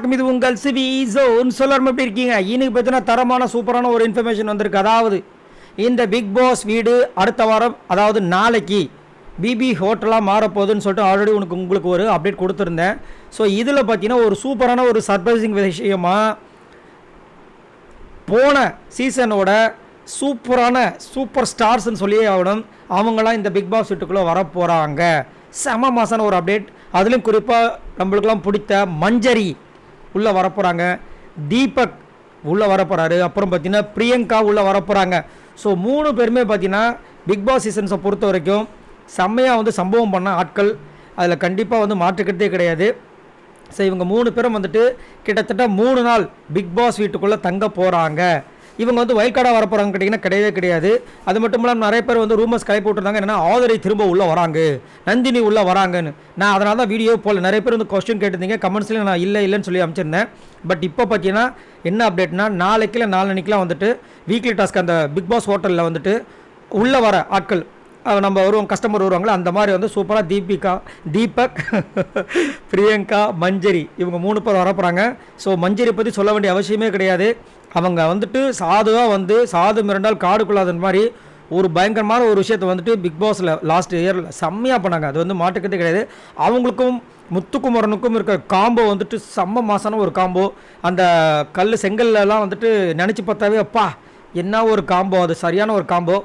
வணக்கம், இது உங்கள் சிவி ஜோன். சொல்லாம எப்படி இருக்கீங்க? இன்னைக்கு பார்த்தீங்கன்னா தரமான சூப்பரான ஒரு இன்ஃபர்மேஷன் வந்திருக்கு. அதாவது இந்த பிக் பாஸ் வீடு அடுத்த வாரம், அதாவது நாளைக்கு பிபி ஹோட்டலாக மாறப்போகுதுன்னு சொல்லிட்டு ஆல்ரெடி உங்களுக்கு ஒரு அப்டேட் கொடுத்துருந்தேன். ஸோ இதில் பார்த்தீங்கன்னா ஒரு சூப்பரான ஒரு சர்ப்ரைசிங் விஷயமாக போன சீசனோட சூப்பர் ஸ்டார்ஸ்ன்னு சொல்லியே ஆகணும், அவங்களாம் இந்த பிக் பாஸ் வீட்டுக்குள்ளே வரப்போகிறாங்க. செம மாசான ஒரு அப்டேட். அதுலேயும் குறிப்பாக நம்மளுக்கெல்லாம் பிடித்த மஞ்சரி உள்ளே வரப்போகிறாங்க, தீபக் உள்ளே வரப்போகிறாரு, அப்புறம் பார்த்தீங்கன்னா பிரியங்கா உள்ளே வரப்போகிறாங்க. ஸோ 3 பேருமே பார்த்தீங்கன்னா பிக் பாஸ் சீசன்ஸை பொறுத்த வரைக்கும் செம்மையாக வந்து சம்பவம் பண்ண ஆட்கள். அதில் கண்டிப்பாக வந்து மாற்றுக்கிறதே கிடையாது. ஸோ இவங்க 3 பேரும் வந்துட்டு கிட்டத்தட்ட 3 நாள் பிக் பாஸ் வீட்டுக்குள்ளே தங்க போகிறாங்க. இவங்க வந்து வைல்ட் கார்டாக வர போகிறாங்க கேட்டிங்கன்னா கிடையவே கிடையாது. அது மட்டும் இல்லாமல் நிறைய பேர் வந்து ரூமர்ஸ் கிளப்பி விட்டுருந்தாங்க, என்னென்னா ஆதரை திரும்ப உள்ளே வராங்க, நந்தினி உள்ளே வராங்கன்னு. நான் அதனால தான் வீடியோ போல் நிறைய பேர் வந்து கொஸ்டின் கேட்டிருந்தீங்க கமெண்ட்ஸ்லேயும். நான் இல்லைன்னு சொல்லி அமைச்சிருந்தேன். பட் இப்போ பார்த்தீங்கன்னா என்ன அப்டேட்னா, நாளைக்கு நாளன்னைக்கெலாம் வந்துட்டு வீக்லி டாஸ்க் அந்த பிக் பாஸ் ஹோட்டலில் வந்துட்டு உள்ளே வர ஆட்கள் நம்ம வருவோம், கஸ்டமர் வருவாங்களா, அந்த மாதிரி வந்து சூப்பராக தீபக் பிரியங்கா மஞ்சரி இவங்க 3 பேர் வரப்போகிறாங்க. ஸோ மஞ்சரி பற்றி சொல்ல வேண்டிய அவசியமே கிடையாது. அவங்க வந்துட்டு சாதுவாக வந்து சாது மிரண்டால் காடு கொள்ளாத மாதிரி ஒரு பயங்கரமான ஒரு விஷயத்தை வந்துட்டு பிக் பாஸில் லாஸ்ட் இயரில் செம்மையாக பண்ணாங்க. அது வந்து மாட்டுக்கிறதே கிடையாது. அவங்களுக்கும் முத்துக்குமரனுக்கும் இருக்கிற காம்போ வந்துட்டு செம்ம மாசான ஒரு காம்போ. அந்த செங்கல்லாம் வந்துட்டு நினச்சி பார்த்தாவே அப்பா என்ன ஒரு காம்போ, அது சரியான ஒரு காம்போ.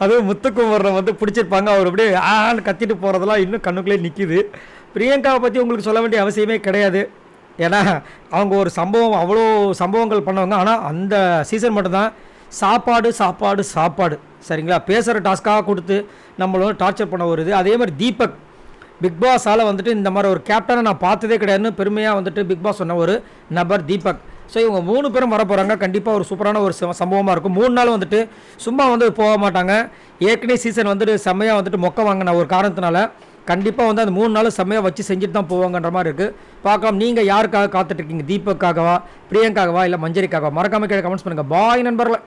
அதுவும் முத்துக்குமரனை வந்து பிடிச்சிருப்பாங்க. அவர் அப்படியே ஆன்னு கத்திட்டு போகிறதெல்லாம் இன்னும் கண்ணுக்குள்ளே நிற்கிது. பிரியங்காவை பற்றி உங்களுக்கு சொல்ல வேண்டிய அவசியமே கிடையாது. ஏன்னா அவங்க ஒரு அவ்வளோ சம்பவங்கள் பண்ணவங்க. ஆனால் அந்த சீசன் மட்டும்தான் சாப்பாடு சரிங்களா, பேசுகிற டாஸ்க்காக கொடுத்து நம்மளோட டார்ச்சர் பண்ண வருது. அதே மாதிரி தீபக் பிக் பாஸால் வந்துட்டு இந்த மாதிரி ஒரு கேப்டனை நான் பார்த்ததே கிடையாதுன்னு பெருமையாக வந்துட்டு பிக் பாஸ் சொன்ன ஒரு நபர் தீபக். ஸோ இவங்க 3 பேரும் வர போகிறாங்க. கண்டிப்பாக ஒரு சூப்பரான ஒரு சம்பவமாக இருக்கும். 3 நாள் வந்துட்டு சும்மா வந்து போக மாட்டாங்க. ஏற்கனவே சீசன் வந்துட்டு செம்மையாக வந்துட்டு மொக்க வாங்கின ஒரு காரணத்தினால கண்டிப்பாக வந்து அந்த 3 நாள் செம்மையாக வச்சு செஞ்சுட்டு தான் போவாங்கன்ற மாதிரி இருக்குது. பார்க்கலாம் நீங்கள் யாருக்காக காத்துட்ருக்கீங்க, தீபக்காகவா, பிரியங்காகவா, இல்லை மஞ்சரிக்காகவா? மறக்காமல் கீழே கமெண்ட்ஸ் பண்ணுங்கள். பாய் நண்பர்களே.